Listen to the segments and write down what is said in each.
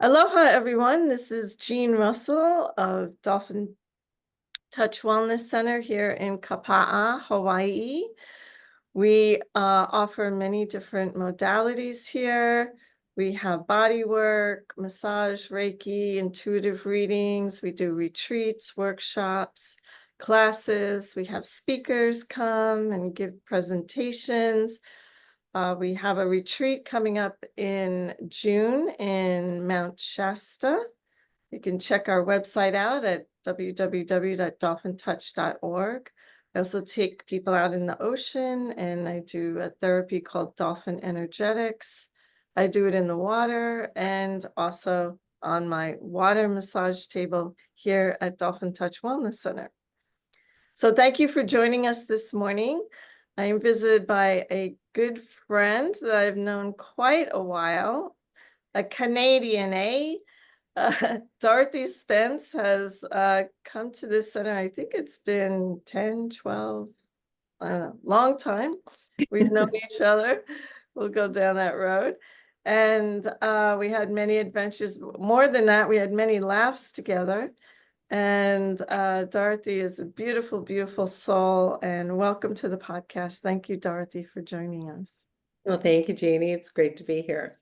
Aloha, everyone. This is Jean Russell of Dolphin Touch Wellness Center here in Kapa'a, Hawaii. We offer many different modalities here. We have body work, massage, Reiki, intuitive readings. We do retreats, workshops, classes. We have speakers come and give presentations. We have a retreat coming up in June in Mount Shasta. You can check our website out at www.dolphintouch.org. I also take people out in the ocean, and I do a therapy called dolphin energetics. I do it in the water and also on my water massage table here at Dolphin Touch Wellness Center. So thank you for joining us this morning. I am visited by a good friend that I've known quite a while, a Canadian, eh? Dorothy Spence has come to this center. I think it's been 10, 12, I don't know, long time. We've known each other. We'll go down that road. And we had many adventures. More than that, we had many laughs together. And Dorothy is a beautiful, beautiful soul. And welcome to the podcast. Thank you, Dorothy, for joining us. Well, thank you, Jeannie. It's great to be here.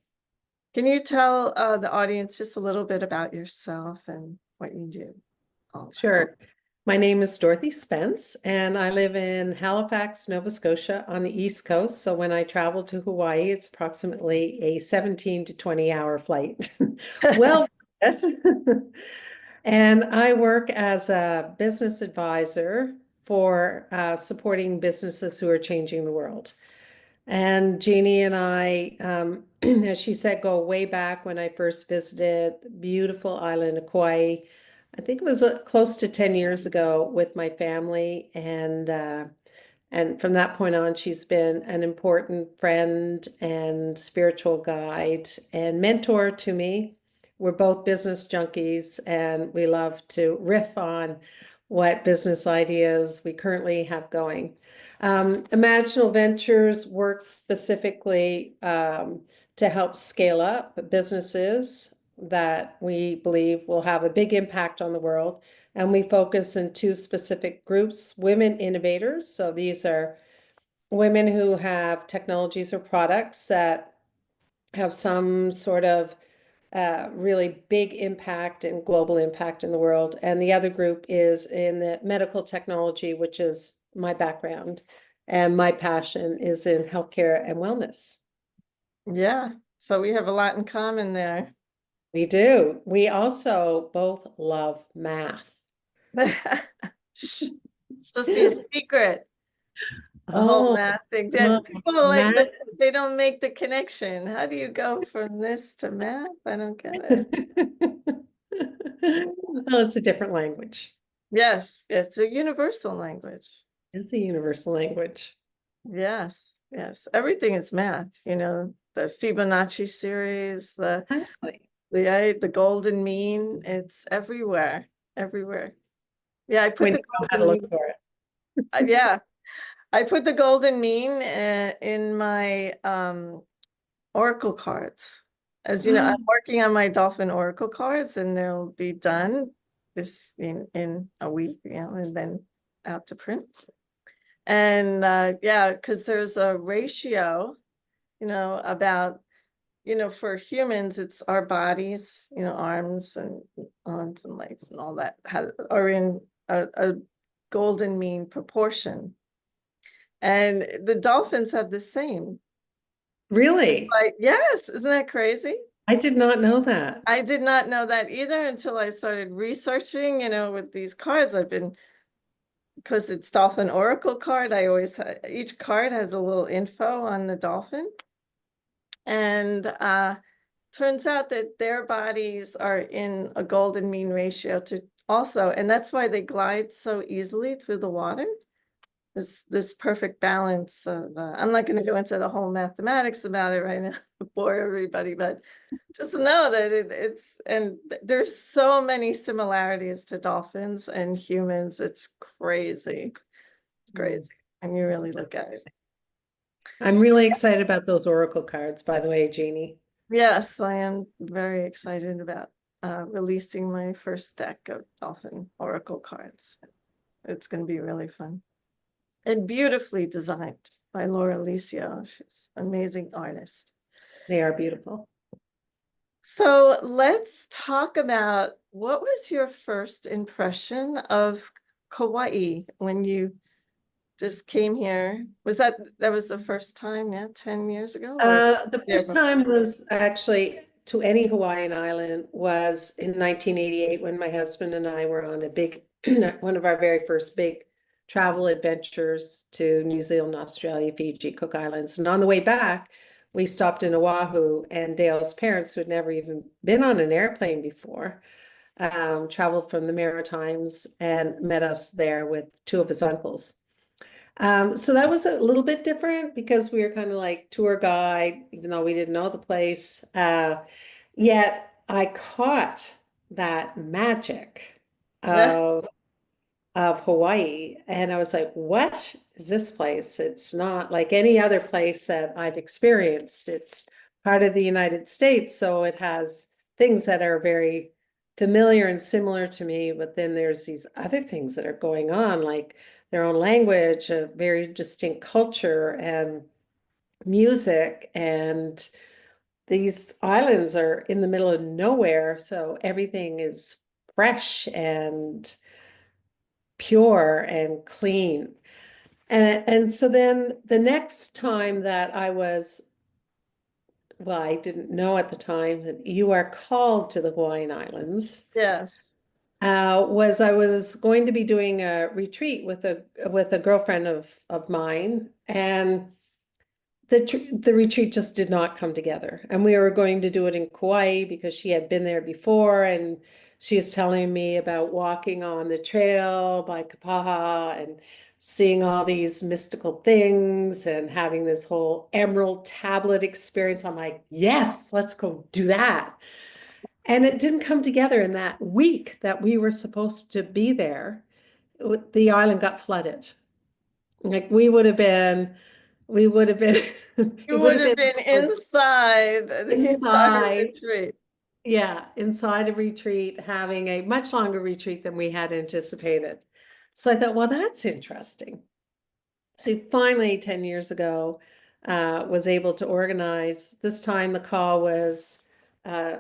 Can you tell the audience just a little bit about yourself and what you do? Sure. My name is Dorothy Spence, and I live in Halifax, Nova Scotia on the East Coast. So when I travel to Hawaii, it's approximately a 17 to 20-hour flight. Well, and I work as a business advisor for supporting businesses who are changing the world. And Jeannie and I, as she said, go way back when I first visited the beautiful island of Kauai. I think it was close to 10 years ago with my family. And from that point on, she's been an important friend and spiritual guide and mentor to me. We're both business junkies, and we love to riff on what business ideas we currently have going. Imaginal Ventures works specifically to help scale up businesses that we believe will have a big impact on the world. And we focus in two specific groups: women innovators. So these are women who have technologies or products that have some sort of really big impact and global impact in the world. And the other group is in the medical technology, which is my background. And my passion is in healthcare and wellness. Yeah, so we have a lot in common there. We do. We also both love math. Shh, it's supposed to be a secret. The whole Oh, math thing. People like math. they don't make the connection. How do you go from this to math? I don't get it. Well, it's a different language. Yes, it's a universal language. It's a universal language. Yes, yes. Everything is math, the Fibonacci series, the golden mean, it's everywhere, everywhere. Yeah, I put When the you know how to golden look mean. for it. Yeah, I put the golden mean in my oracle cards. As you know, I'm working on my dolphin oracle cards, and they'll be done this in a week, and then out to print. And yeah, because there's a ratio, about, for humans, it's our bodies, arms and arms and legs and all that are in a golden mean proportion. And the dolphins have the same. Really? Like, yes, isn't that crazy? I did not know that. I did not know that either until I started researching, with these cards. Because it's dolphin oracle card, each card has a little info on the dolphin. And turns out that their bodies are in a golden mean ratio to also, and that's why they glide so easily through the water. This perfect balance of I'm not going to go into the whole mathematics about it right now to bore everybody, but just know that and there's so many similarities to dolphins and humans. It's crazy. It's crazy. And you really look at it. I'm really excited about those oracle cards, by the way, Jeannie. Yes, I am very excited about releasing my first deck of Dolphin Oracle cards. It's going to be really fun and beautifully designed by Laura Licio. She's an amazing artist. They are beautiful. So let's talk about what was your first impression of Kauai when you just came here? Was that was the first time, yeah, 10 years ago or The there first before? time was actually to any Hawaiian island was in 1988 when my husband and I were on a big, one of our very first big travel adventures to New Zealand, Australia, Fiji, Cook Islands. And on the way back, we stopped in Oahu, and Dale's parents, who had never even been on an airplane before, traveled from the Maritimes and met us there with two of his uncles. So that was a little bit different because we were kind of like tour guide, even though we didn't know the place. Yet I caught that magic Yeah. of Hawaii, and I was like, "What is this place? It's not like any other place that I've experienced. It's part of the United States, so it has things that are very familiar and similar to me, but then there's these other things that are going on, like their own language, a very distinct culture and music, and these islands are in the middle of nowhere, so everything is fresh and pure and clean. And so then the next time that I was, well, I didn't know at the time that you are called to the Hawaiian Islands, Yes. was I was going to be doing a retreat with a girlfriend of mine, and the retreat just did not come together. And we were going to do it in Kauai because she had been there before, and she was telling me about walking on the trail by Kapaha and seeing all these mystical things and having this whole emerald tablet experience. I'm like, yes, let's go do that. And it didn't come together in that week that we were supposed to be there. The island got flooded. Like we would have been, it You would would have have been been inside the entire inside, retreat. yeah, inside a retreat, having a much longer retreat than we had anticipated. So I thought, well, that's interesting. So finally, 10 years ago, was able to organize. This time the call was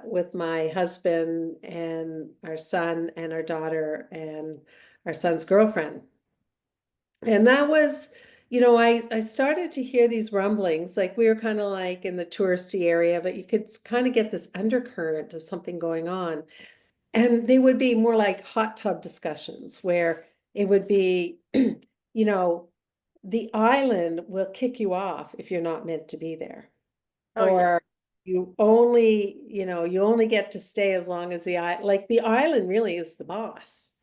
with my husband and our son and our daughter and our son's girlfriend. And that was, I started to hear these rumblings, like we were kind of like in the touristy area, but you could kind of get this undercurrent of something going on. And they would be more like hot tub discussions where it would be, the island will kick you off if you're not meant to be there. Oh yeah. Or you only get to stay as long as the island really is the boss.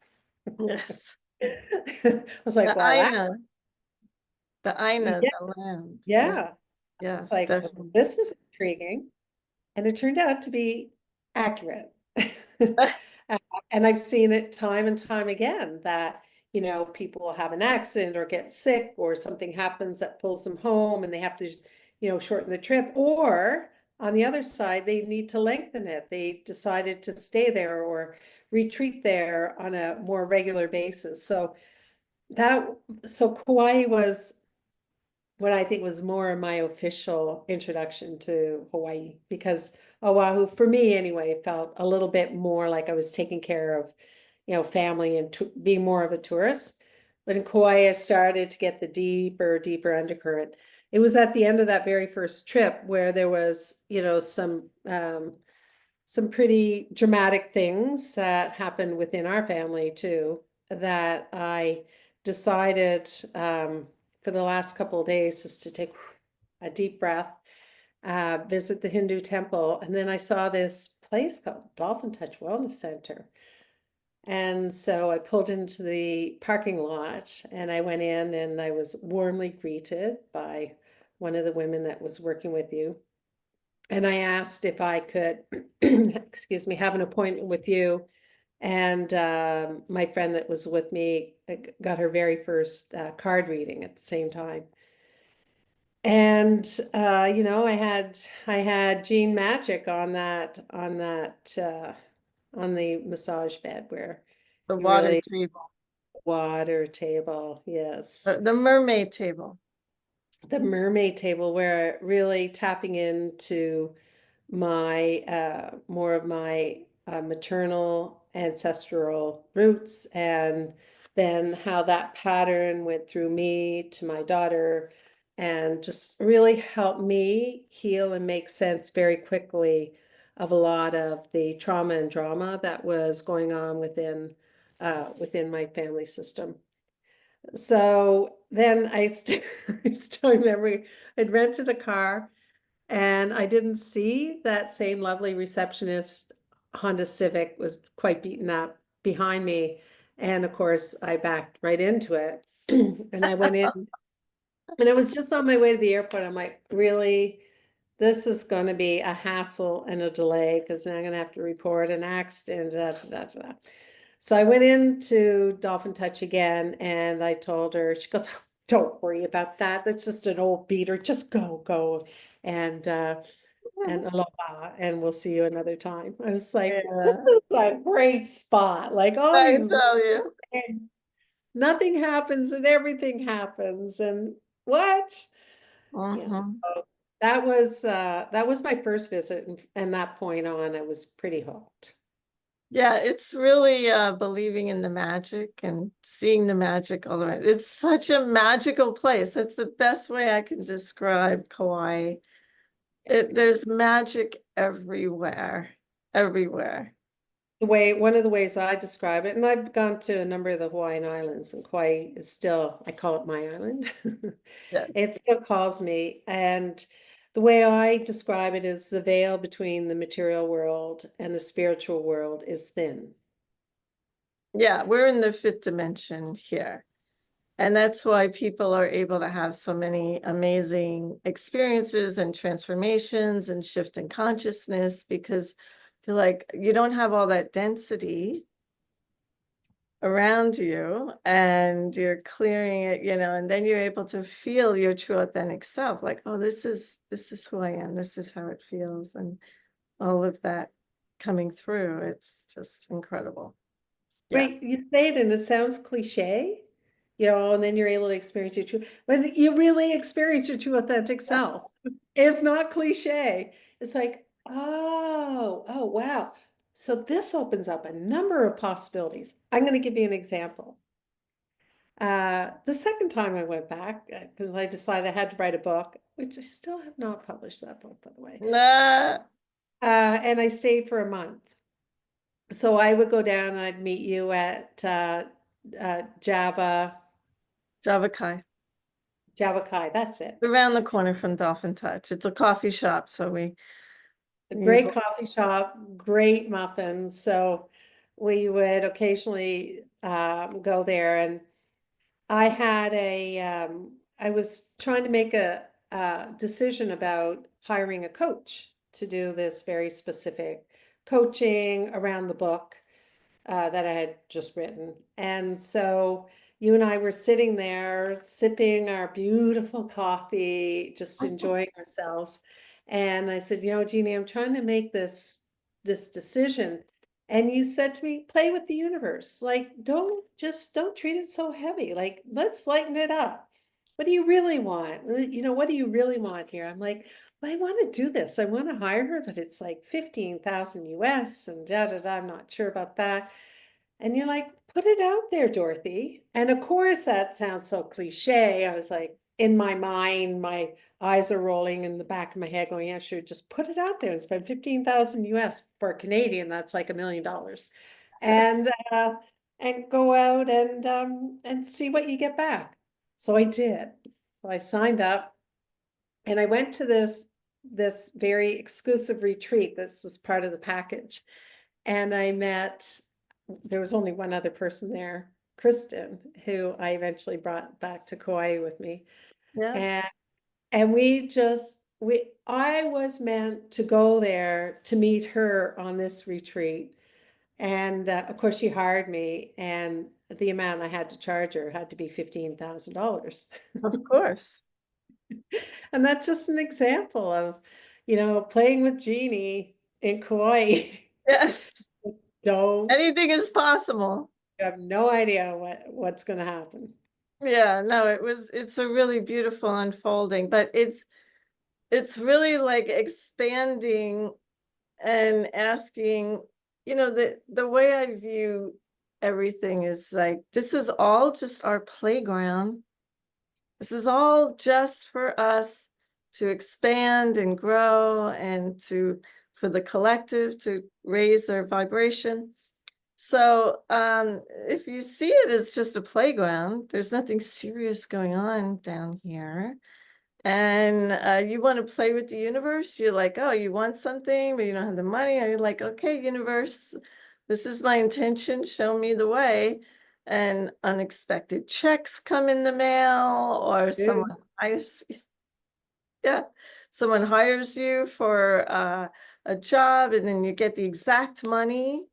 Yes. I was like, The well, that, Aina, the Aina, yeah, the land. Yeah. yeah. It's Yes, like, definitely. this is intriguing. And it turned out to be accurate. And I've seen it time and time again that, people will have an accident or get sick or something happens that pulls them home and they have to, shorten the trip. Or on the other side, they need to lengthen it. They decided to stay there or retreat there on a more regular basis. That, so Kauai was what I think was more my official introduction to Hawaii, because Oahu, for me anyway, felt a little bit more like I was taking care of, family and being more of a tourist. But in Kauai, I started to get the deeper undercurrent. It was at the end of that very first trip where there was, some pretty dramatic things that happened within our family too, that I decided for the last couple of days just to take a deep breath, visit the Hindu temple, and then I saw this place called Dolphin Touch Wellness Center. And so I pulled into the parking lot and I went in and I was warmly greeted by one of the women that was working with you. And I asked if I could, excuse me, have an appointment with you. And my friend that was with me got her very first card reading at the same time. And I had Gene Magic on the massage bed where The you water really table, water table, yes. the mermaid table. The mermaid table where really tapping into my more of my maternal ancestral roots, and then how that pattern went through me to my daughter and just really helped me heal and make sense very quickly of a lot of the trauma and drama that was going on within my family system. So then I still remember I'd rented a car and I didn't see that same lovely receptionist. Honda Civic was quite beaten up behind me. And of course, I backed right into it. And I went in, and I was just on my way to the airport. I'm like, really? This is going to be a hassle and a delay because now I'm going to have to report an accident. Da, da, da, da. So I went into Dolphin Touch again and I told her, she goes, don't worry about that. That's just an old beater. Just go, go. And aloha, and we'll see you another time. I was like, this Yeah, is a great spot. Like all I these, tell you. nothing happens and everything happens. And what? Yeah. Hmm. So that was my first visit, and that point on, I was pretty hooked. Yeah, it's really believing in the magic and seeing the magic all around. It's such a magical place. That's the best way I can describe Kauai. There's magic everywhere, everywhere. One of the ways I describe it, and I've gone to a number of the Hawaiian Islands, and Kauai is still, I call it my island. It Yes. still calls me. And the way I describe it is the veil between the material world and the spiritual world is thin. Yeah, we're in the fifth dimension here. And that's why people are able to have so many amazing experiences and transformations and shift in consciousness because you're like, you don't have all that density around you and you're clearing it, and then you're able to feel your true authentic self, like, oh, this is who I am, this is how it feels, and all of that coming through. It's just incredible. Yeah. Right, you say it and it sounds cliche, and then you're able to experience your true, but you really experience your true authentic self. It's not cliche. It's like, oh, wow. So this opens up a number of possibilities. I'm going to give you an example. The second time I went back, because I decided I had to write a book, which I still have not published that book, by the way. Nah, And I stayed for a month. So I would go down and I'd meet you at Java Kai. Java Kai. That's it. Around the corner from Dolphin Touch. It's a coffee shop, so A we great coffee shop, great muffins. So we would occasionally go there. And I was trying to make a decision about hiring a coach to do this very specific coaching around the book that I had just written. And so you and I were sitting there sipping our beautiful coffee, just enjoying ourselves. And I said, Jeannie, I'm trying to make this decision. And you said to me, play with the universe. Like, don't treat it so heavy. Like, let's lighten it up. What do you really want? What do you really want here? I'm like, well, I want to do this. I want to hire her, but it's like 15,000 US and da da da. I'm not sure about that. And you're like, put it out there, Dorothy. And of course, that sounds so cliche. I was like, in my mind, my eyes are rolling in the back of my head, going, yeah, sure, just put it out there and spend 15,000 US for a Canadian. That's like $1 million. And and go out and see what you get back. So I did. So I signed up and I went to this very exclusive retreat. This was part of the package. And I met, there was only one other person there, Kristen, who I eventually brought back to Kauai with me. yes. And I was meant to go there to meet her on this retreat. And of course, she hired me, and the amount I had to charge her had to be $15,000. Of course. And that's just an example of, playing with Jeannie in Kauai. Yes, Don't, anything is possible. you have no idea what's going to happen. Yeah, no, it's a really beautiful unfolding, but it's really like expanding and asking, the way I view everything is like, this is all just our playground. This is all just for us to expand and grow and for the collective to raise their vibration. So if you see it as just a playground, there's nothing serious going on down here. And you want to play with the universe, you're like, oh, you want something, but you don't have the money. And you're like, okay, universe, this is my intention. Show me the way. And unexpected checks come in the mail, or Good. yeah, someone hires you for a job, and then you get the exact money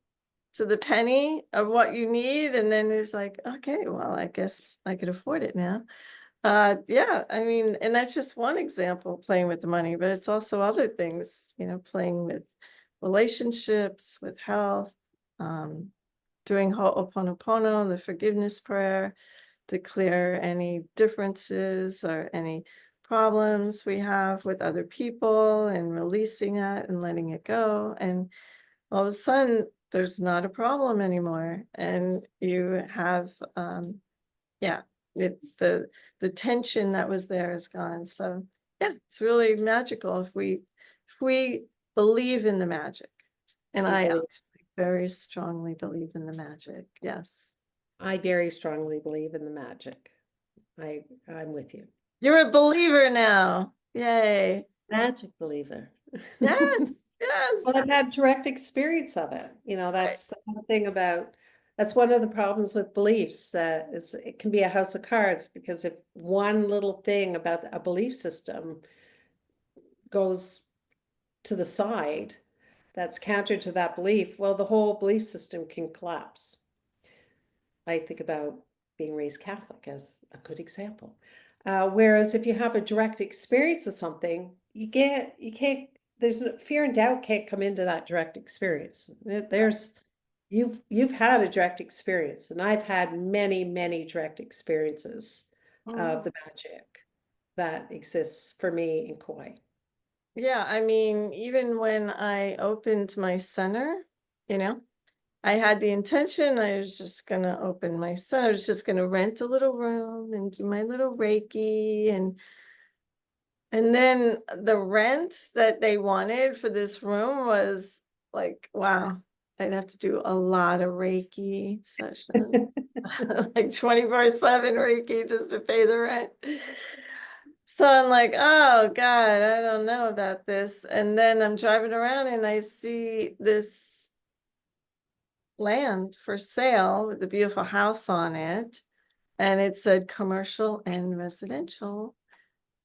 to the penny of what you need. And then it's like, okay, well, I guess I could afford it now. Yeah, I mean, and that's just one example, playing with the money, but it's also other things, playing with relationships, with health, um, doing Ho'oponopono, the forgiveness prayer, to clear any differences or any problems we have with other people, and releasing that and letting it go. And all of a sudden, there's not a problem anymore. And you have, yeah, the tension that was there is gone. So yeah, it's really magical if we believe in the magic. And I I believe. obviously very strongly believe in the magic. Yes. I very strongly believe in the magic. I'm with you. You're a believer now. Yay. Magic believer. Yes. Well, Yes. I've had direct experience of it. Right. That's the one thing about, that's one of the problems with beliefs, is it can be a house of cards, because if one little thing about a belief system goes to the side, that's counter to that belief, well, the whole belief system can collapse. I think about being raised Catholic as a good example. Whereas if you have a direct experience of something, there's no, fear and doubt can't come into that direct experience. You've had a direct experience, and I've had many, many direct experiences Mhm. of the magic that exists for me in Kauai. Yeah, I mean, even when I opened my center, you know, I had the intention, I was just gonna open my center. I was just gonna rent a little room and do my little Reiki, and then the rent that they wanted for this room was like, wow, I'd have to do a lot of Reiki sessions, like 24/7 Reiki just to pay the rent. So I'm like, oh God, I don't know about this. And then I'm driving around and I see this land for sale with a beautiful house on it. And it said commercial and residential.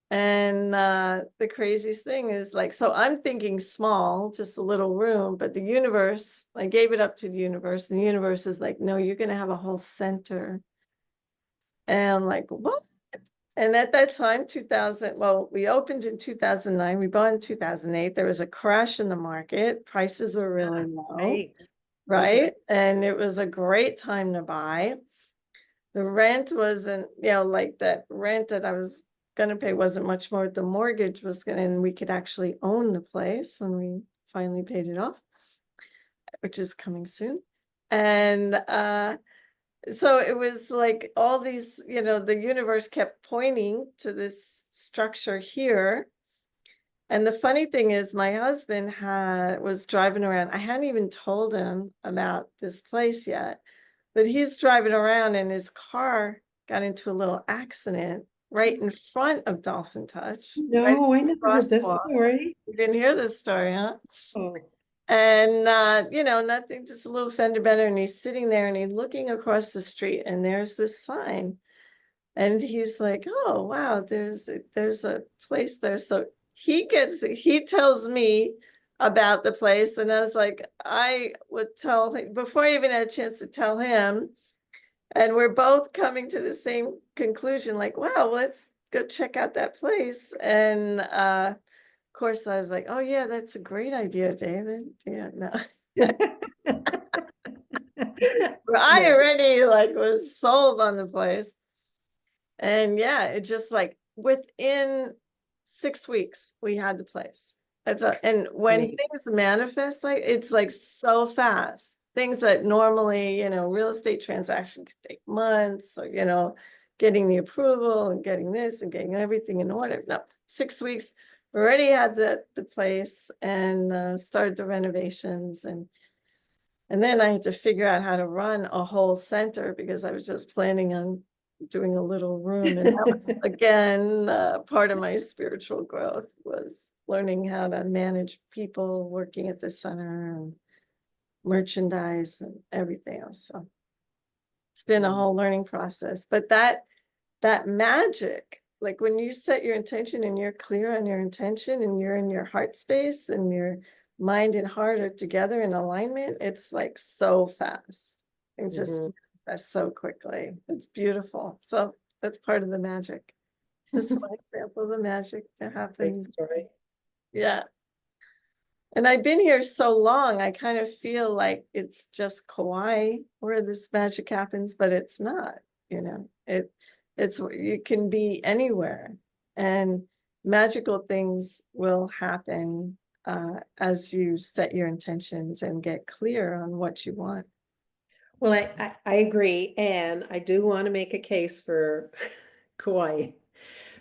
And the craziest thing is, like, so I'm thinking small, just a little room, but the universe, I gave it up to the universe, and the universe is like, no, you're going to have a whole center. And I'm like, what? And at that time, 2000, well, we opened in 2009, we bought in 2008. There was a crash in the market. Prices were really low, Right. right? And it was a great time to buy. The rent wasn't, like that rent that I was going to pay wasn't much more. The mortgage was going to, and we could actually own the place when we finally paid it off, which is coming soon. And so it was like all these, the universe kept pointing to this structure here. And the funny thing is, my husband was driving around. I hadn't even told him about this place yet, but he's driving around and his car got into a little accident right in front of Dolphin Touch, right No, I at never the heard this crosswalk. story. You didn't hear this story, huh? Oh. And nothing, just a little fender bender. And he's sitting there and he's looking across the street, and there's this sign. And he's like, oh wow, there's a place there. So he tells me about the place. And I was like, I would tell him before I even had a chance to tell him. And we're both coming to the same conclusion, like, wow, go check out that place. And of course I was like, oh yeah, that's a great idea, David. Yeah, no. But I Yeah. already like was sold on the place. And yeah, it just like within 6 weeks we had the place. And when Amazing. things manifest, like it's like so fast. Things that normally, real estate transaction could take months, or getting the approval and getting this and getting everything in order. No, 6 weeks, we already had the place, and started the renovations, and then I had to figure out how to run a whole center, because I was just planning on doing a little room. And that was, again, part of my spiritual growth, was learning how to manage people working at the center, and merchandise and everything else. So it's been a whole learning process. But that magic, like when you set your intention and you're clear on your intention and you're in your heart space and your mind and heart are together in alignment, it's like so fast. It just Mhm. manifests so quickly. It's beautiful. So that's part of the magic. Just one example of the magic that Great happens. story. Yeah. And I've been here so long, I kind of feel like it's just Kauai where this magic happens, but it's not, you know. You can be anywhere, and magical things will happen as you set your intentions and get clear on what you want. Well, I agree. And I do want to make a case for Kauai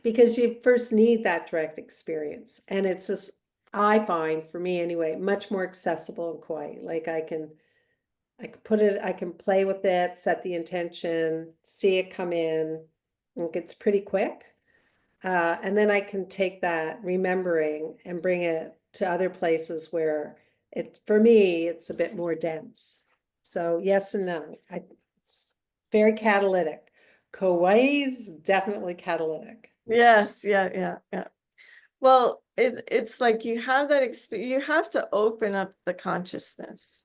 because you first need that direct experience. And it's just, I find for me anyway, much more accessible in Kauai. Like I can put it, I can play with it, set the intention, see it come in. It gets pretty quick. And then I can take that remembering and bring it to other places where for me, it's a bit more dense. So yes and no. It's very catalytic. Kauai's definitely catalytic. Yes, yeah, yeah, yeah. Well, it's like you have that experience, you have to open up the consciousness,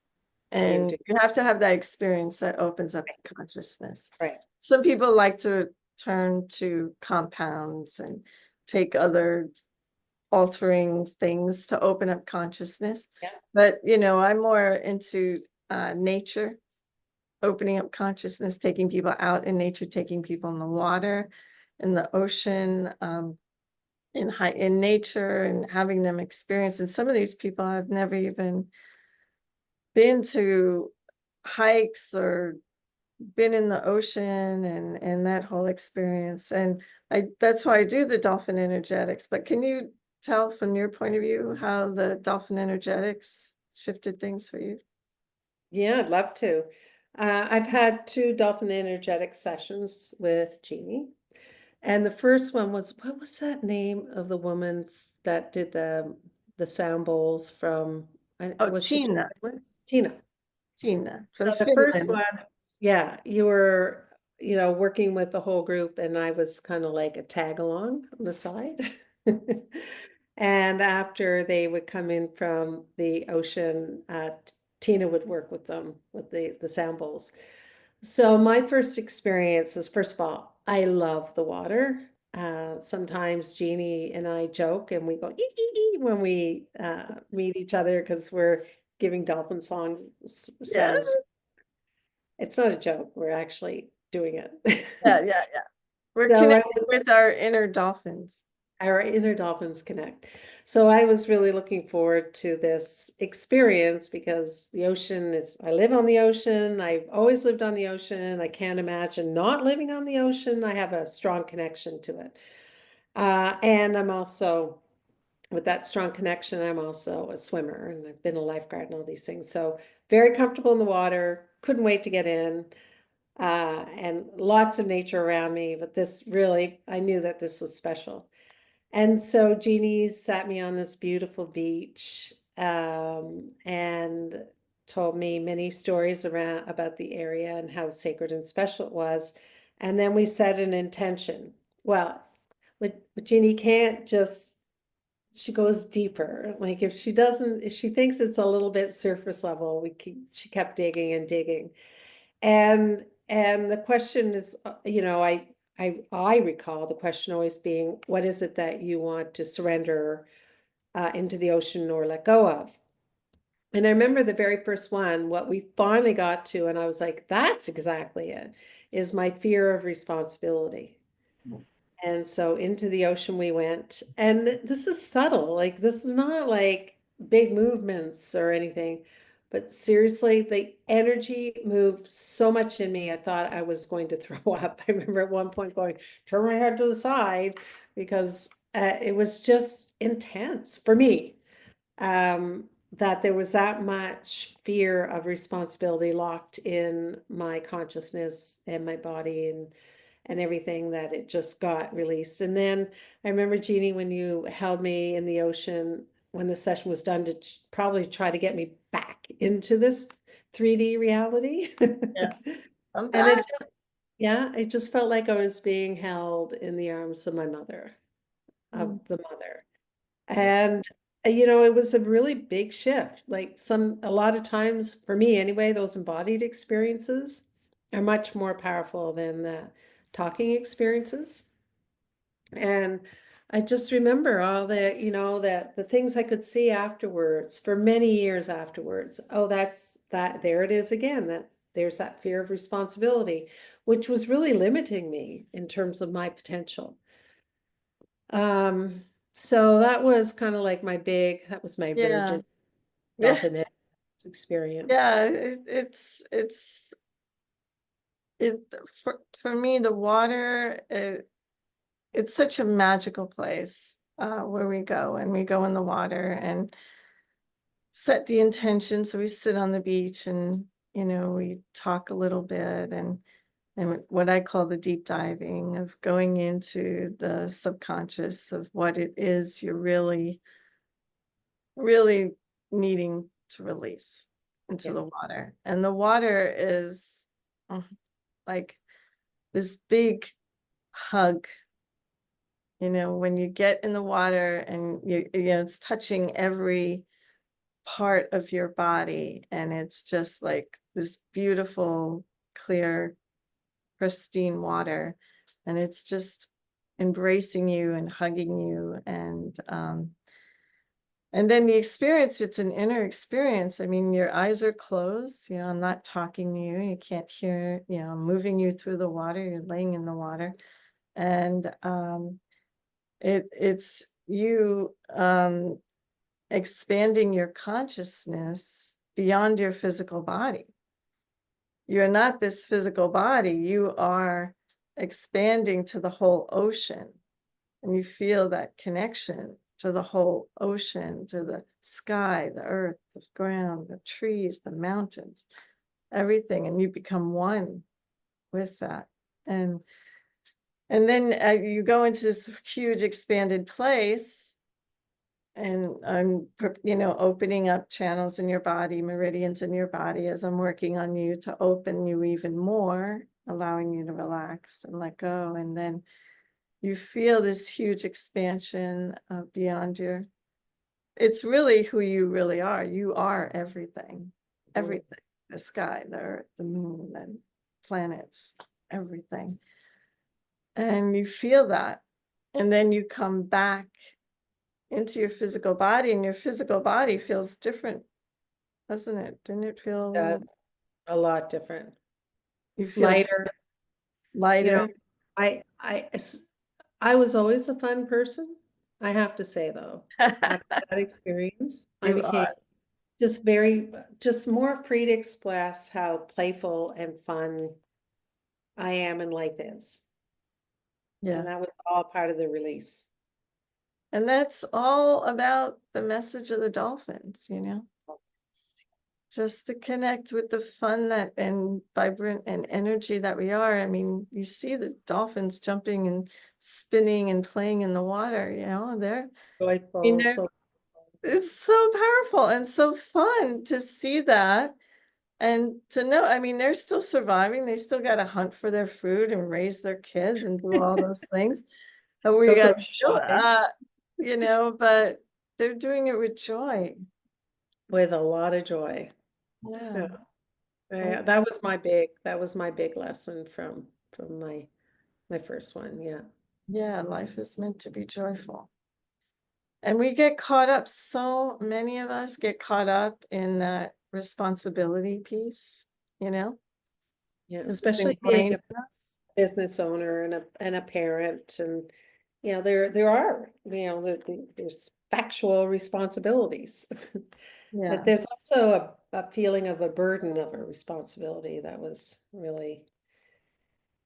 You and do. you have to have that experience that opens up the consciousness. Right. Some people like to turn to compounds and take other altering things to open up consciousness. Yeah. But, I'm more into nature, opening up consciousness, taking people out in nature, taking people in the water, in the ocean, in nature, and having them experience. And some of these people have never even been to hikes or been in the ocean, and that whole experience. And that's why I do the dolphin energetics. But can you tell from your point of view how the dolphin energetics shifted things for you? Yeah, I'd love to. I've had two dolphin energetic sessions with Jeannie. And the first one was, what was that name of the woman that did the sound bowls from, Oh, was she from Tina. Finland? Tina. Tina So from the first Finland. one, yeah, you were, working with the whole group and I was kind of like a tag along on the side. And after they would come in from the ocean, Tina would work with them with the sound bowls. So my first experience is, first of all, I love the water. Sometimes Jeannie and I joke and we go ee, ee, ee, when we meet each other because we're giving dolphin Yeah, sounds. It's not a joke. We're actually doing it. yeah, yeah, yeah. We're So I connected with our inner dolphins. Our inner dolphins connect. So I was really looking forward to this experience because the ocean is, I live on the ocean. I've always lived on the ocean. I can't imagine not living on the ocean. I have a strong connection to it. And I'm also, with that strong connection, I'm also a swimmer and I've been a lifeguard and all these things. So very comfortable in the water. Couldn't wait to get in. And lots of nature around me. But this really, I knew that this was special. And so Jeannie sat me on this beautiful beach, and told me many stories around about the area and how sacred and special it was. And then we set an intention. Well, but Jeannie can't just, she goes deeper. Like if she thinks it's a little bit surface level, she kept digging and digging. And the question is, I recall the question always being, what is it that you want to surrender into the ocean or let go of? And I remember the very first one, what we finally got to, and I was like, that's exactly it, is my fear of responsibility. And so into the ocean we went. And this is subtle. Like, this is not like big movements or anything. But seriously, the energy moved so much in me. I thought I was going to throw up. I remember at one point going, turn my head to the side because it was just intense for me. That there was that much fear of responsibility locked in my consciousness and my body and everything that it just got released. And then I remember, Jeannie, when you held me in the ocean when the session was done to probably try to get me back into this 3D reality. Yeah, I'm And back. it just felt like I was being held in the arms of my mother, of Mm, the mother. yeah. And it was a really big shift. Like a lot of times for me anyway, those embodied experiences are much more powerful than the talking experiences. And I just remember all that the things I could see afterwards for many years afterwards. Oh, there it is again. There's that fear of responsibility, which was really limiting me in terms of my potential. Um, so that was kind of like that was my Yeah. virgin Yeah. dolphin experience. Yeah. It, for me, the water, it's such a magical place, where we go in the water and set the intention. So we sit on the beach and, we talk a little bit and what I call the deep diving of going into the subconscious of what it is you're really, really needing to release into Yeah. the water. And the water is uh, like this big hug, when you get in the water and it's touching every part of your body, and it's just like this beautiful, clear, pristine water, and it's just embracing you and hugging you, and then the experience, it's an inner experience. I mean, your eyes are closed, I'm not talking to you, you can't hear, I'm moving you through the water, you're laying in the water, and it's you expanding your consciousness beyond your physical body. You're not this physical body, you are expanding to the whole ocean, and you feel that connection to the whole ocean, to the sky, the earth, the ground, the trees, the mountains, everything, and you become one with that. And then you go into this huge expanded place, and I'm, opening up channels in your body, meridians in your body as I'm working on you to open you even more, allowing you to relax and let go. And then you feel this huge expansion beyond it's really who you really are. You are everything, Mhm. everything, the sky, the earth, the moon, and planets, everything. And you feel that. And then you come back into your physical body, and your physical body feels different, doesn't it? Didn't it feel a little, That's a lot different. you feel Lighter, you know, lighter? I was always a fun person. I have to say though, after that experience, I You became are. just more free to express how playful and fun I am and life is. Yeah. And that was all part of the release. And that's all about the message of the dolphins. Just to connect with the fun that and vibrant and energy that we are. I mean, you see the dolphins jumping and spinning and playing in the water, you Joyful, know, so it's so powerful and so fun to see that and to know, I mean, they're still surviving. They still got to hunt for their food and raise their kids and do all those things that we go got grocery to do, shopping but they're doing it with joy. with a lot of joy. Yeah. Yeah. And That was my big lesson from my my first one. Yeah. Yeah, life is meant to be joyful. And we get caught up, so many of us get caught up in that responsibility piece, you know, Yeah. because it's Especially being ingrained a in us. business owner and a parent, and there are there's factual responsibilities, but Yeah. there's also a feeling of a burden of a responsibility that was really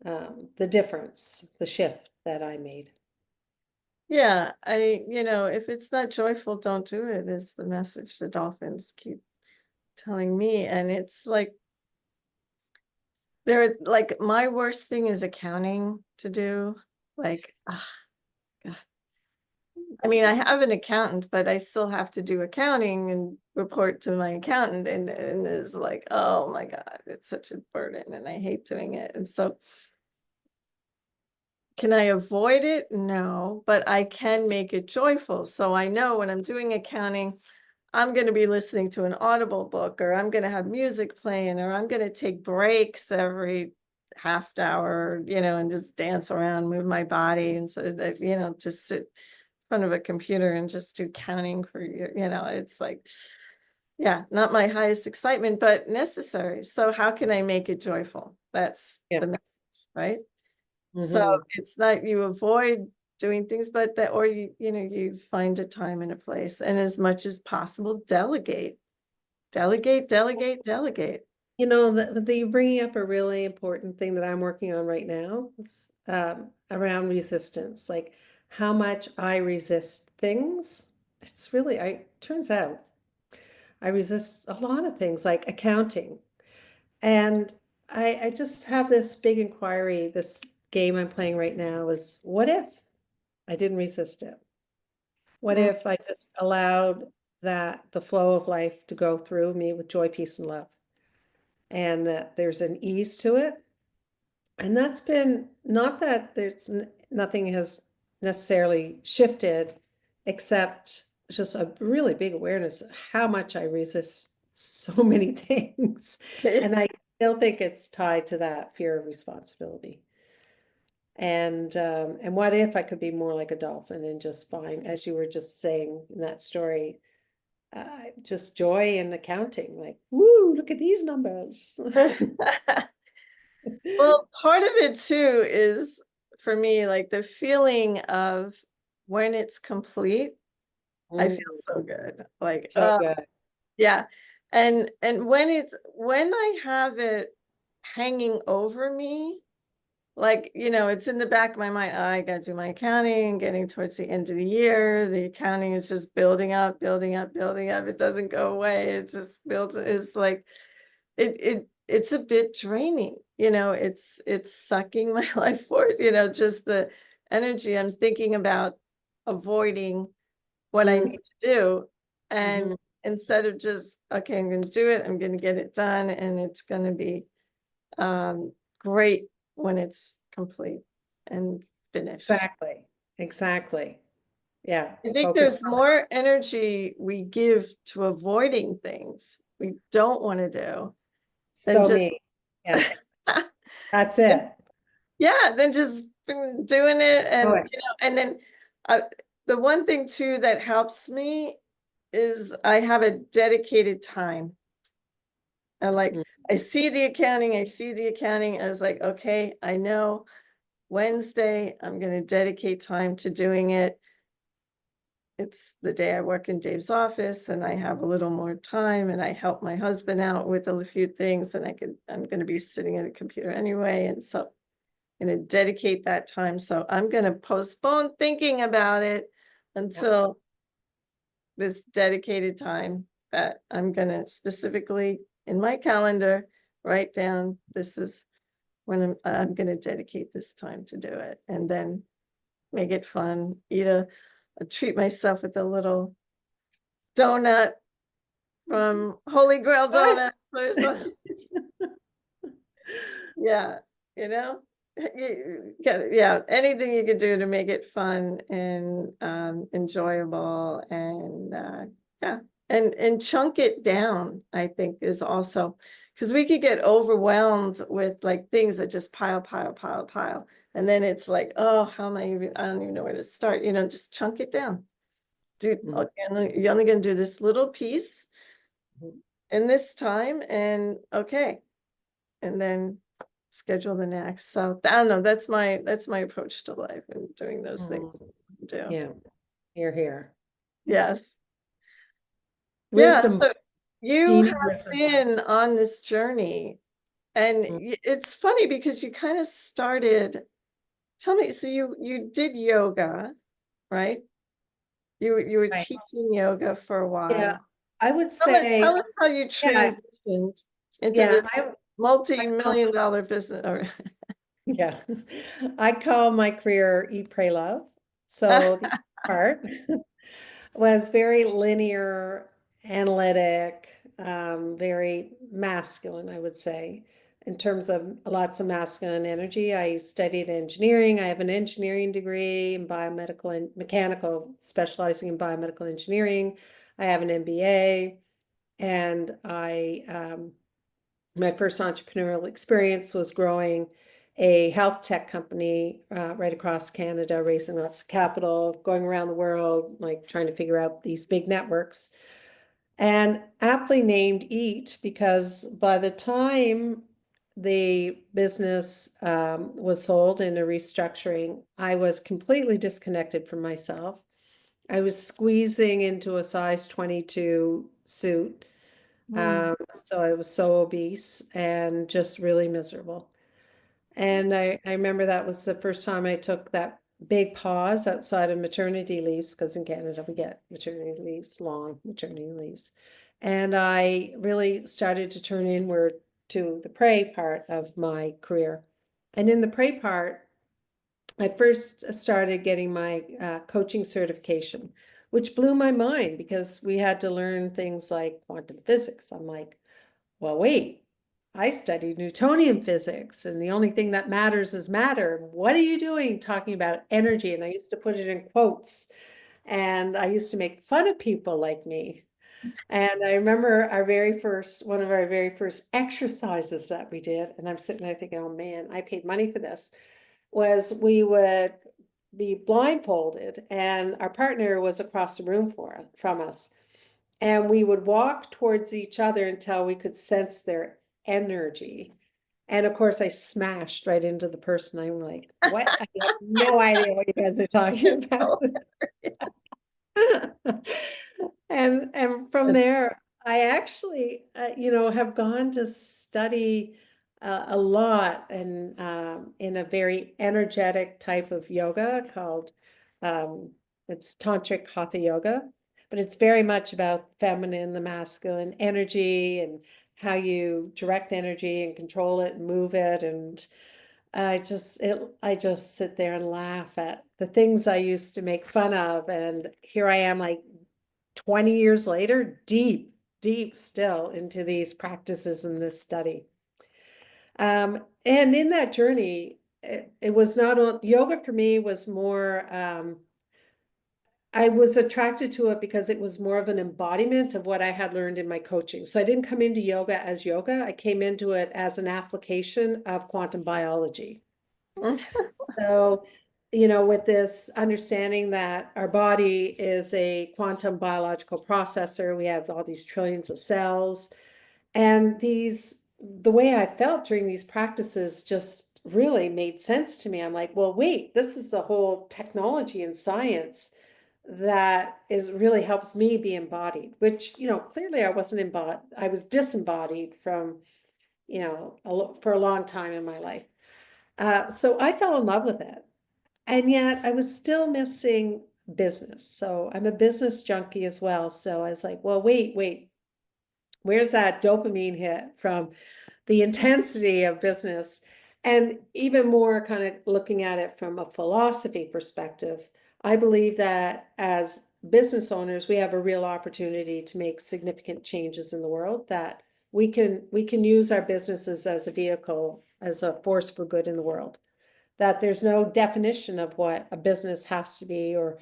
the difference, the shift that I made. Yeah. If it's not joyful, don't do it, is the message the dolphins keep telling me. And it's like, my worst thing is accounting to do. Like, God. I mean, I have an accountant, but I still have to do accounting and report to my accountant, and it's like, oh my God, it's such a burden and I hate doing it. And so can I avoid it? No, but I can make it joyful. So I know when I'm doing accounting, I'm going to be listening to an Audible book, or I'm going to have music playing, or I'm going to take breaks every half hour, and just dance around, move my body instead of, just sit in front of a computer and just do counting for it's like, yeah, not my highest excitement, but necessary. So how can I make it joyful? That's Yeah. the message, right? So Hmm. it's not you avoid doing things, but that, or you find a time and a place, and as much as possible, delegate, delegate, delegate, delegate. You're bringing up a really important thing that I'm working on right now, around resistance, like how much I resist things. Turns out I resist a lot of things like accounting. And I just have this big inquiry. This game I'm playing right now is, what if I didn't resist it? What Mm. if I just allowed that the flow of life to go through me with joy, peace, and love, and that there's an ease to it? And that's been, not that nothing has necessarily shifted, except just a really big awareness of how much I resist so many things. And I still think it's tied to that fear of responsibility. And what if I could be more like a dolphin and just find, as you were just saying in that story, just joy in accounting, like, woo, look at these numbers. Well, part of it too is, for me, like the feeling of when it's complete, I feel Mm, so good. Like, so good. yeah. And when I have it hanging over me, like, it's in the back of my mind, "Oh, I got to do my accounting, getting towards the end of the year. The accounting is just building up, building up, building up. It doesn't go away. It just builds. It's like, it's a bit draining, it's sucking my life force, just the energy. I'm thinking about avoiding what I Mm, need to do. And mhm. instead of just, okay, I'm going to do it, I'm going to get it done, and it's going to be great when it's complete and finished. Exactly. Exactly. Yeah. I think Focus there's more energy we give to avoiding things we don't want to do than so just me. Yeah. That's it. yeah, than just doing it. Oh, And it. and then uh, the one thing too that helps me is I have a dedicated time. And like, Mm. I see the accounting. I was like, okay, I know Wednesday, I'm going to dedicate time to doing it. It's the day I work in Dave's office and I have a little more time, and I help my husband out with a few things, and I'm going to be sitting at a computer anyway. And so I'm going to dedicate that time. So I'm going to postpone thinking about it Yeah. until this dedicated time that I'm going to specifically in my calendar write down, this is when I'm going to dedicate this time to do it, and then make it fun. Treat myself with a little donut from Holy Grail Gosh. Donuts or something. Yeah, you know, yeah, anything you could do to make it fun and enjoyable, and yeah, and chunk it down, I think, is also, because we could get overwhelmed with like things that just pile, pile, pile, pile. And then it's like, oh, how am I even, I don't even know where to start, just chunk it down. Dude, Mhm. you're only going to do this little piece Mhm. in this time, and okay. And then schedule the next. So I don't know, that's my approach to life and doing those things. Mhm. Do. Yeah, you're here. Yes. Yeah. Wisdom, So you Jeannie, have wisdom. been on this journey, and Mm. it's funny because you kind of started. Tell me, so you did yoga, right? You were Right. teaching yoga for a Yeah, while. I would Tell say, us how you yeah, transitioned into yeah, this I call, multi-million-dollar business. Or yeah, I call my career Eat, Pray, Love. So the part was very linear, analytic, very masculine, I would say, in terms of lots of masculine energy. I studied engineering. I have an engineering degree in biomedical and mechanical, specializing in biomedical engineering. I have an MBA, and my first entrepreneurial experience was growing a health tech company right across Canada, raising lots of capital, going around the world, like trying to figure out these big networks. And aptly named Eat, because by the time the business was sold in a restructuring, I was completely disconnected from myself. I was squeezing into a size 22 suit. Hmm. So I was so obese and just really miserable. And I remember that was the first time I took that big pause outside of maternity leaves, because in Canada we get maternity leaves, long maternity leaves. And I really started to turn inward to the pray part of my career. And in the pray part, I first started getting my coaching certification, which blew my mind because we had to learn things like quantum physics. I'm like, well, wait, I studied Newtonian physics, and the only thing that matters is matter. What are you doing talking about energy? And I used to put it in quotes, and I used to make fun of people like me. And I remember one of our very first exercises that we did, and I'm sitting there thinking, oh man, I paid money for this, was we would be blindfolded, and our partner was across the room from us. And we would walk towards each other until we could sense their energy. And of course, I smashed right into the person. I'm like, what? I have no idea what you guys are talking It's about. so And from there, I actually, have gone to study a lot and in a very energetic type of yoga called um, it's tantric hatha yoga, but it's very much about feminine, the masculine energy, and how you direct energy and control it and move it. And I just sit there and laugh at the things I used to make fun of, and here I am, like 20 years later, deep still into these practices and this study. And in that journey, it was not yoga for me was more, I was attracted to it because it was more of an embodiment of what I had learned in my coaching. So I didn't come into yoga as yoga. I came into it as an application of quantum biology. So, with this understanding that our body is a quantum biological processor, we have all these trillions of cells, and the way I felt during these practices just really made sense to me. I'm like, well, wait, this is a whole technology and science that is really helps me be embodied, which, clearly I wasn't embodied. I was disembodied from, for a long time in my life. So I fell in love with it. And yet I was still missing business. So I'm a business junkie as well. So I was like, well, wait, where's that dopamine hit from the intensity of business? And even more kind of looking at it from a philosophy perspective, I believe that as business owners, we have a real opportunity to make significant changes in the world, that we can use our businesses as a vehicle, as a force for good in the world, that there's no definition of what a business has to be or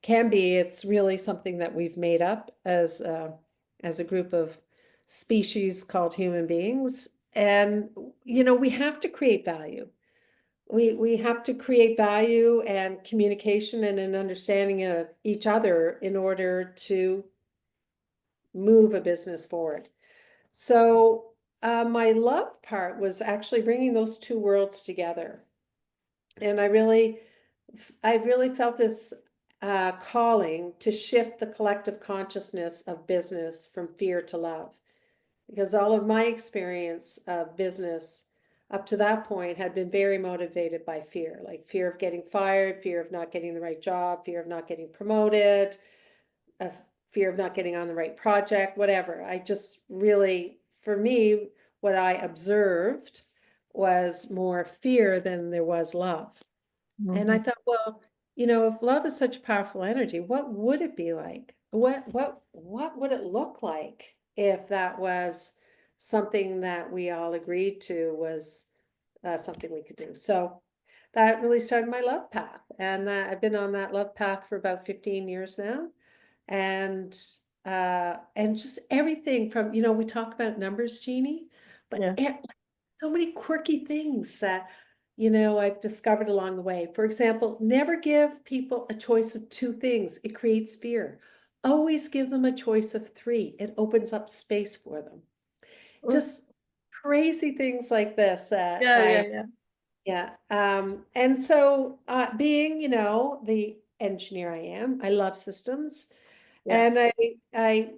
can be. It's really something that we've made up as a group of species called human beings. And we have to create value. we have to create value and communication and an understanding of each other in order to move a business forward. So my love part was actually bringing those two worlds together. And I really felt this calling to shift the collective consciousness of business from fear to love. Because all of my experience of business up to that point had been very motivated by fear, like fear of getting fired, fear of not getting the right job, fear of not getting promoted, a fear of not getting on the right project, whatever. I just really, for me, what I observed was more fear than there was love. And I Mhm. thought, well, you know, if love is such a powerful energy, what would it be like? What would it look like if that was something that we all agreed to was something we could do? So that really started my love path, and I've been on that love path for about 15 years now, and just everything from, you know, we talk about numbers, Jeannie, but Yeah. so many quirky things that, you know, I've discovered along the way. For example, never give people a choice of two things. It creates fear. Always give them a choice of three. It opens up space for them. Mm. Just crazy things like this that Yeah, yeah, I, yeah. yeah. And so being, you know, the engineer I am, I love systems. Yes. And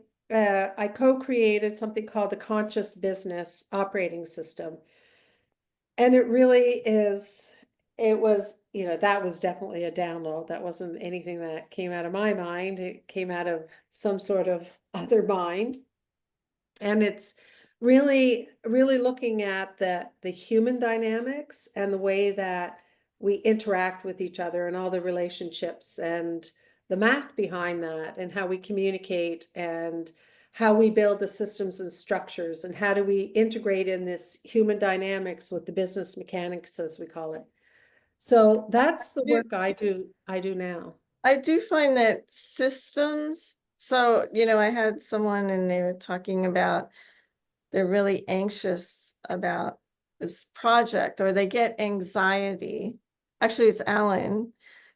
I co-created something called the Conscious Business Operating System. And it really is, it was, you know, that was definitely a download. That wasn't anything that came out of my mind. It came out of some sort of other mind. And it's really looking at the human dynamics and the way that we interact with each other and all the relationships and the math behind that and how we communicate and how we build the systems and structures and how do we integrate in this human dynamics with the business mechanics, as we call it. So that's the You- work I do now. I do find that systems, so, I had someone and they were talking about they're really anxious about this project or they get anxiety. Actually, it's Alan.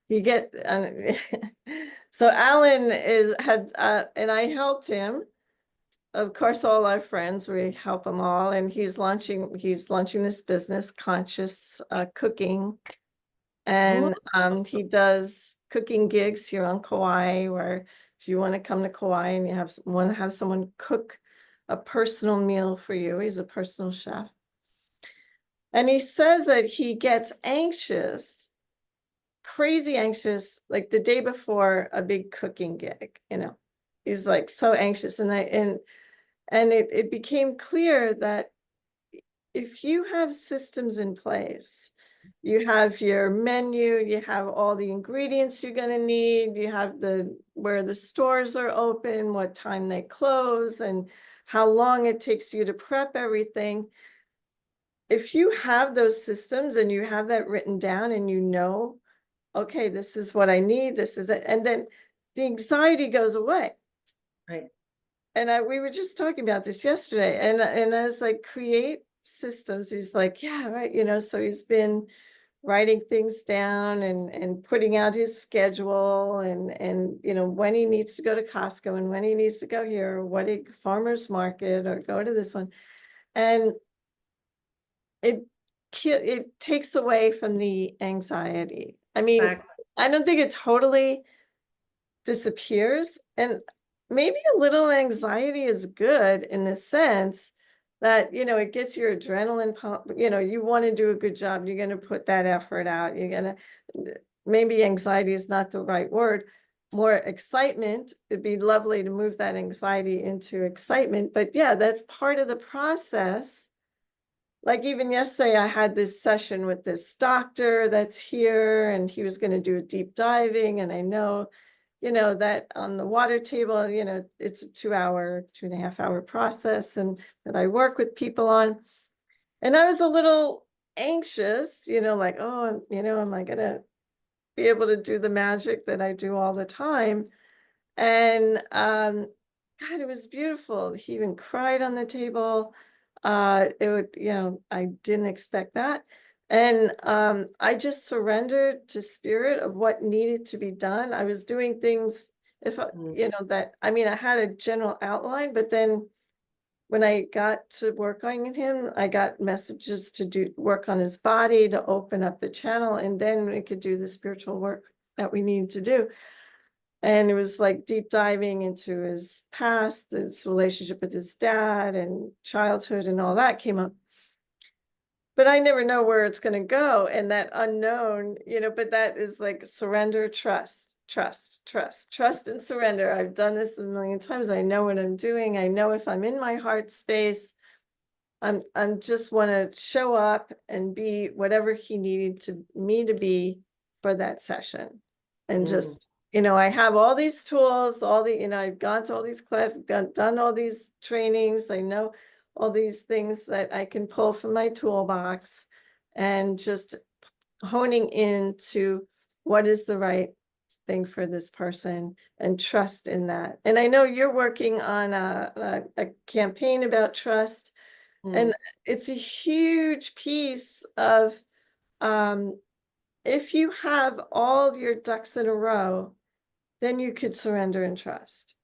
You get so Alan is had and I helped him. Of course, all our friends, we help him all, and he's launching this business, conscious cooking, Oh, and he does cooking gigs here on Kauai, where if you want to come to Kauai and you want to have someone cook a personal meal for you, he's a personal chef. And he says that he gets anxious, crazy anxious, like the day before a big cooking gig. He's like so anxious. And it became clear that if you have systems in place, you have your menu, you have all the ingredients you're going to need, you have where the stores are open, what time they close, and how long it takes you to prep everything. If you have those systems and you have that written down and okay, this is what I need, this is it, and then the anxiety goes away. right. And we were just talking about this yesterday, and I was like, create systems. He's like, yeah, right. So he's been writing things down and putting out his schedule and when he needs to go to Costco and when he needs to go here, or what a farmer's market or go to this one. And it it takes away from the anxiety. I mean, Exactly. I don't think it totally disappears. And maybe a little anxiety is good in the sense that, it gets your adrenaline pump, you want to do a good job, you're going to put that effort out. Maybe anxiety is not the right word, more excitement. It'd be lovely to move that anxiety into excitement. But yeah, that's part of the process. Like even yesterday, I had this session with this doctor that's here, and he was going to do a deep diving. And I know, that on the water table, it's a 2 hour, 2.5 hour process, and that I work with people on. And I was a little anxious, like, oh, am I going to be able to do the magic that I do all the time? And God, it was beautiful. He even cried on the table. I didn't expect that. And I just surrendered to spirit of what needed to be done. I was doing things if Mm. that I mean I had a general outline, but then when I got to work on him, I got messages to do work on his body to open up the channel, and then we could do the spiritual work that we needed to do. And it was like deep diving into his past, his relationship with his dad and childhood and all that came up. But I never know where it's going to go. And that unknown, but that is like surrender, trust and surrender. I've done this a million times. I know what I'm doing. I know if I'm in my heart space, I'm just want to show up and be whatever he needed to me to be for that session. And Mm. just, I have all these tools, I've gone to all these classes, done all these trainings. I know all these things that I can pull from my toolbox, and just honing into what is the right thing for this person and trust in that. And I know you're working on a campaign about trust, Mm. and it's a huge piece of um, if you have all your ducks in a row, then you could surrender and trust.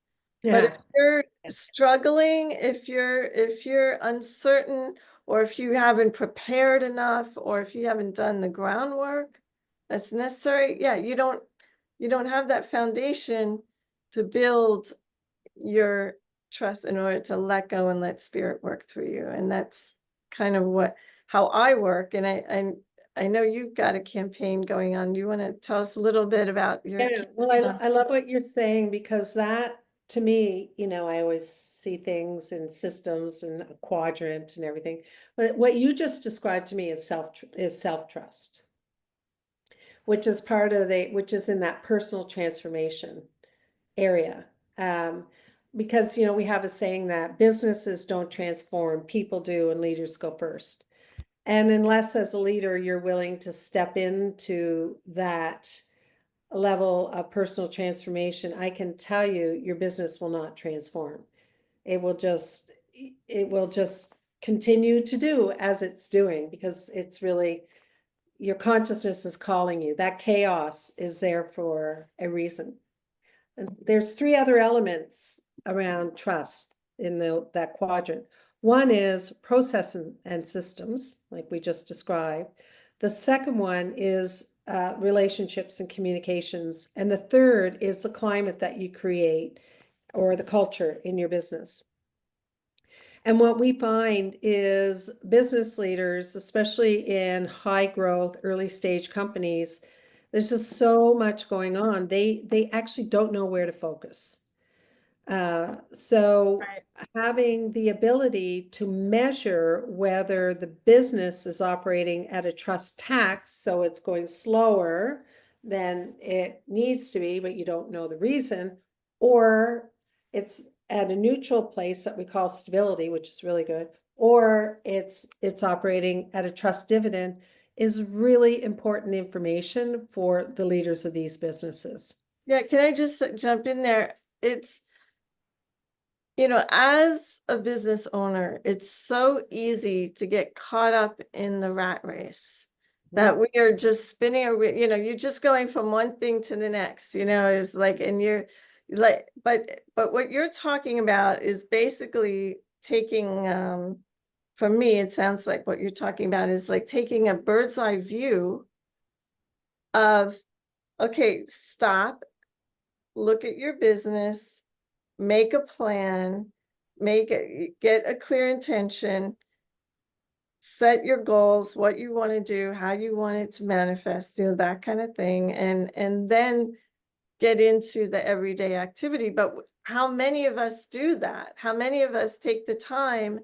But if Yeah. you're struggling, if you're uncertain, or if you haven't prepared enough, or if you haven't done the groundwork that's necessary, yeah, you don't have that foundation to build your trust in order to let go and let spirit work through you. And that's kind of how I work. And I know you've got a campaign going on. You want to tell us a little bit about your Yeah, well, campaign? I love what you're saying because that to me, I always see things in systems and a quadrant and everything. But what you just described to me is self-trust, which is in that personal transformation area. Um, because we have a saying that businesses don't transform, people do, and leaders go first. And unless as a leader you're willing to step into that level of personal transformation, I can tell you your business will not transform. It will just it will just continue to do as it's doing because it's really your consciousness is calling you. That chaos is there for a reason. And there's three other elements around trust in that quadrant. One is process and systems, like we just described. The second one is relationships and communications. And the third is the climate that you create or the culture in your business. And what we find is business leaders, especially in high growth, early stage companies, there's just so much going on. They actually don't know where to focus. So Right. having the ability to measure whether the business is operating at a trust tax, so it's going slower than it needs to be, but you don't know the reason, or it's at a neutral place that we call stability, which is really good, or it's operating at a trust dividend, is really important information for the leaders of these businesses. Yeah, can I just jump in there? It's, as a business owner, it's so easy to get caught up in the rat race that we are just spinning, you're just going from one thing to the next, is like, and you're like, but what you're talking about is basically taking, for me, it sounds like what you're talking about is like taking a bird's eye view of, okay, stop, look at your business, make a plan, get a clear intention, set your goals, what you want to do, how you want it to manifest, that kind of thing, and then get into the everyday activity. But how many of us do that? How many of us take the time?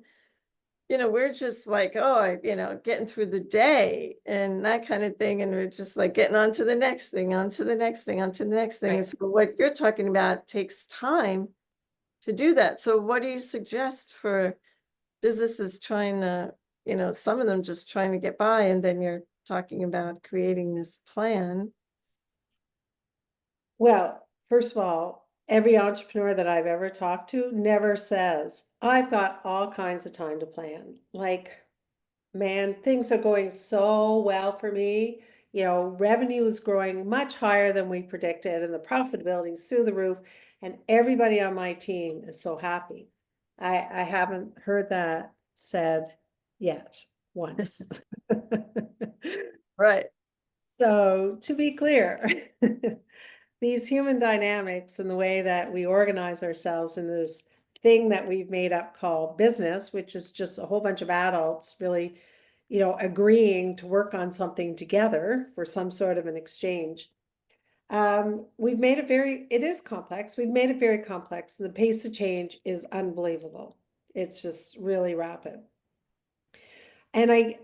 We're just like, oh, getting through the day and that kind of thing. And we're just like getting on to the next thing, on to the next thing, on to the next thing. Right. And so what you're talking about takes time to do that. So what do you suggest for businesses trying to, some of them just trying to get by, and then you're talking about creating this plan? Well, first of all, every entrepreneur that I've ever talked to never says, I've got all kinds of time to plan. Like, man, things are going so well for me. You know, revenue is growing much higher than we predicted, and the profitability is through the roof, and everybody on my team is so happy. I haven't heard that said yet once. Right. So to be clear, these human dynamics and the way that we organize ourselves in this thing that we've made up called business, which is just a whole bunch of adults really, agreeing to work on something together for some sort of an exchange. We've made it it is complex. We've made it very complex, and the pace of change is unbelievable. It's just really rapid.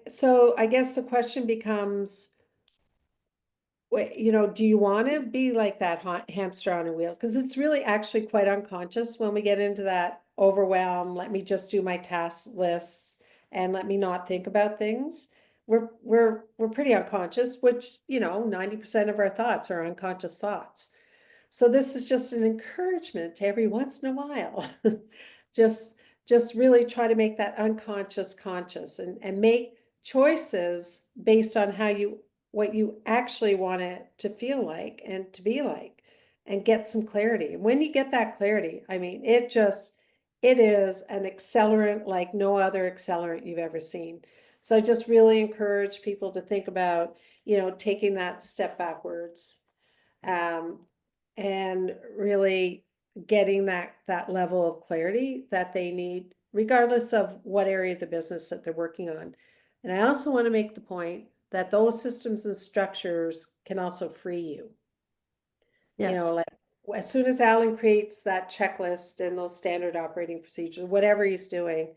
So I guess the question becomes, do you want to be like that hamster on a wheel? Because it's really actually quite unconscious when we get into that overwhelm. Let me just do my task list and let me not think about things. We're pretty unconscious, which 90% of our thoughts are unconscious thoughts. So this is just an encouragement to every once in a while. Just just really try to make that unconscious conscious and make choices based on what you actually want it to feel like and to be like, and get some clarity. And when you get that clarity, I mean, it is an accelerant like no other accelerant you've ever seen. So I just really encourage people to think about, taking that step backwards, um, and really getting that level of clarity that they need, regardless of what area of the business that they're working on. And I also want to make the point that those systems and structures can also free you. Yes. Like as soon as Alan creates that checklist and those standard operating procedures, whatever he's doing,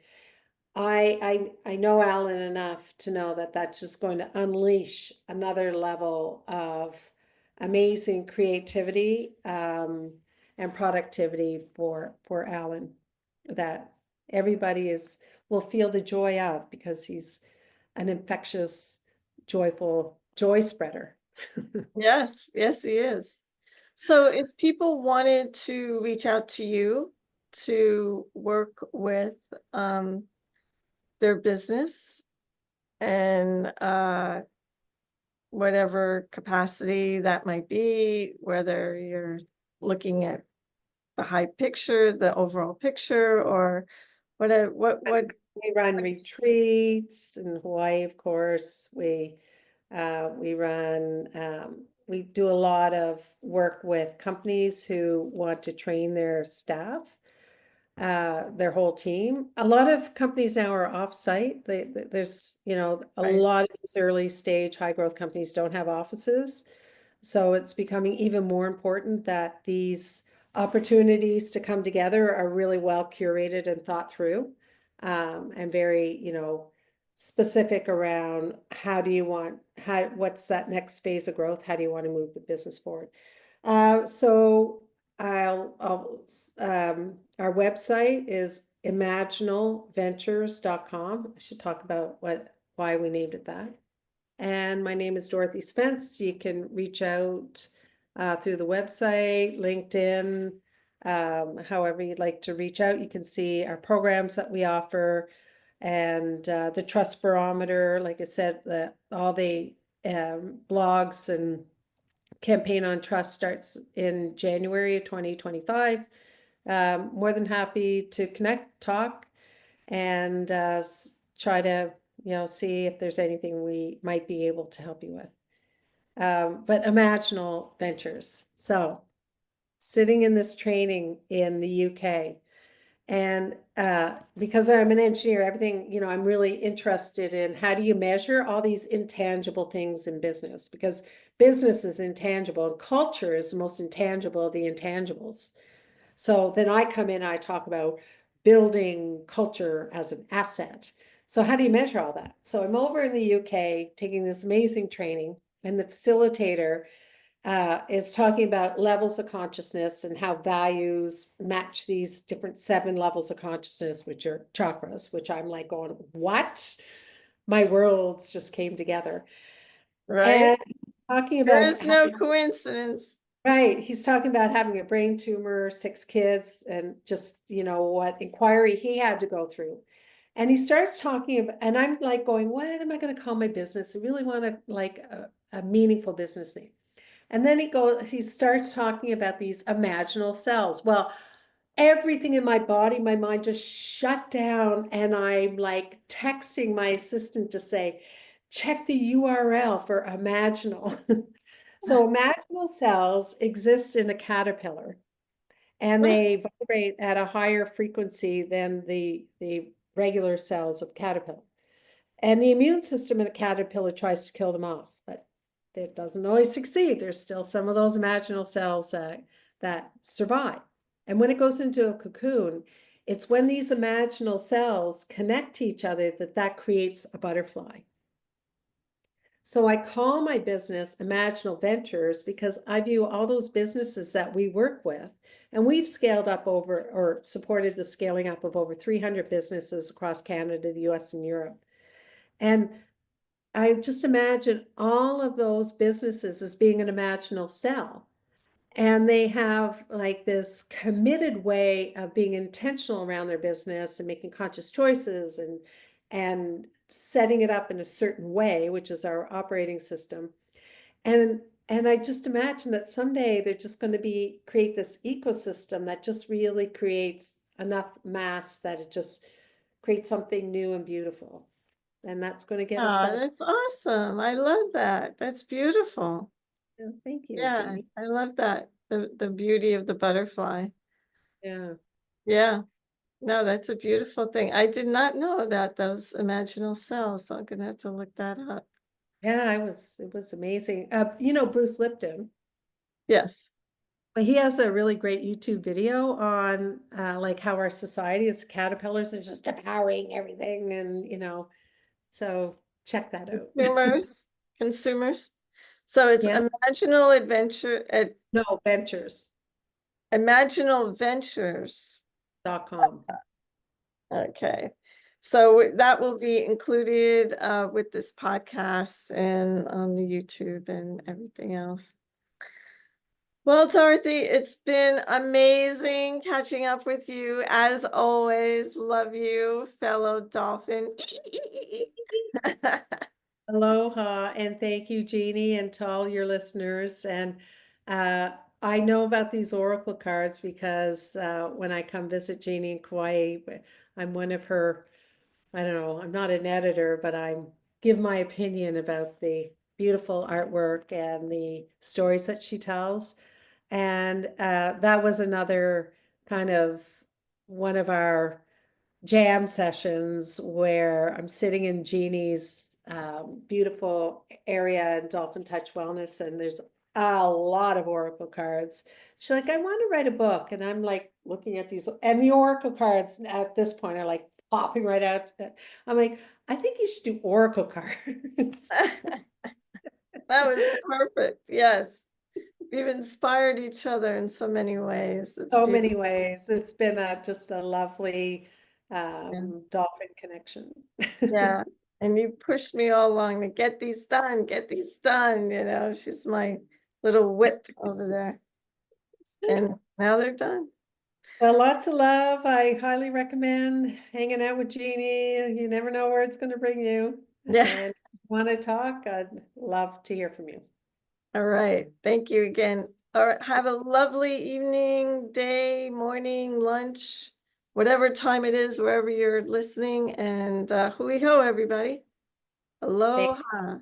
I know Alan enough to know that that's just going to unleash another level of amazing creativity, and productivity for Alan, that everybody will feel the joy of, because he's an infectious, joyful joy spreader. Yes. Yes, he is. So if people wanted to reach out to you to work with their business and whatever capacity that might be, whether you're looking at the high picture, the overall picture, or whatever, We run retreats in Hawaii, of course. We do a lot of work with companies who want to train their staff, their whole team. A lot of companies now are off-site. There's, a right, lot of these early stage high growth companies don't have offices. So it's becoming even more important that these opportunities to come together are really well curated and thought through, and very, specific around what's that next phase of growth? How do you want to move the business forward? So our website is imaginalventures.com. I should talk about why we named it that. And my name is Dorothy Spence. You can reach out through the website, LinkedIn, however you'd like to reach out. You can see our programs that we offer, and the trust barometer. Like I said, all the blogs and campaign on trust starts in January of 2025. More than happy to connect, talk, and try to see if there's anything we might be able to help you with. But Imaginal Ventures. So sitting in this training in the UK, and because I'm an engineer, everything, I'm really interested in how do you measure all these intangible things in business, because business is intangible and culture is the most intangible of the intangibles. So then I come in, I talk about building culture as an asset. So how do you measure all that? So I'm over in the UK taking this amazing training, and the facilitator is talking about levels of consciousness and how values match these different 7 levels of consciousness, which are chakras, which I'm like going, what? My worlds just came together. right. And talking There about is no coincidence. right. He's talking about having a brain tumor, 6 kids, and just, what inquiry he had to go through. And he starts talking about, and I'm like going, what am I going to call my business? I really want to like a meaningful business name. And then he starts talking about these imaginal cells. Well, everything in my body, my mind just shut down. And I'm like texting my assistant to say, check the URL for imaginal. So imaginal cells exist in a caterpillar and they vibrate at a higher frequency than the regular cells of caterpillar. And the immune system in a caterpillar tries to kill them off, but it doesn't always succeed. There's still some of those imaginal cells that survive. And when it goes into a cocoon, it's when these imaginal cells connect to each other that creates a butterfly. So I call my business Imaginal Ventures because I view all those businesses that we work with, and we've scaled up over or supported the scaling up of over 300 businesses across Canada, the US, and Europe. And I just imagine all of those businesses as being an imaginal cell. And they have like this committed way of being intentional around their business and making conscious choices and setting it up in a certain way, which is our operating system. And I just imagine that someday they're just going to create this ecosystem that just really creates enough mass that it just creates something new and beautiful. And that's going to get us Oh, out. that's awesome. I love that. That's beautiful. Thank you, Yeah, Jeannie. I love that. The beauty of the butterfly. Yeah. Yeah. No, that's a beautiful thing. I did not know about those imaginal cells. I'm gonna have to look that up. Yeah, it was amazing. Bruce Lipton, Yes. but he has a really great YouTube video on like how our society is caterpillars and just devouring everything and so check that out. Consumers. Consumers. So it's Yeah. imaginal Ventures.com. imaginal ventures. Okay. So that will be included with this podcast and on the YouTube and everything else. Well, Dorothy, it's been amazing catching up with you. As always, love you, fellow dolphin. Aloha and thank you, Jeannie, and to all your listeners. And I know about these oracle cards because when I come visit Jeannie in Kauai, I'm one of her, I don't know, I'm not an editor, but I give my opinion about the beautiful artwork and the stories that she tells. And that was another kind of one of our jam sessions where I'm sitting in Jeannie's beautiful area in Dolphin Touch Wellness, and there's a lot of oracle cards. She's like, I want to write a book. And I'm like looking at these, and the oracle cards at this point are like popping right out. I'm like, I think you should do oracle cards. That was perfect. Yes. We've inspired each other in so many ways. It's So beautiful. many ways. It's been just a lovely dolphin connection. Yeah. And you pushed me all along to get these done, get these done. She's my little whip over there. And now they're done. Well, lots of love. I highly recommend hanging out with Jeannie. You never know where it's going to bring you. Yeah. And if you want to talk, I'd love to hear from you. All right. Thank you again. All right. Have a lovely evening, day, morning, lunch, whatever time it is, wherever you're listening. And hui ho, everybody. Thank Aloha.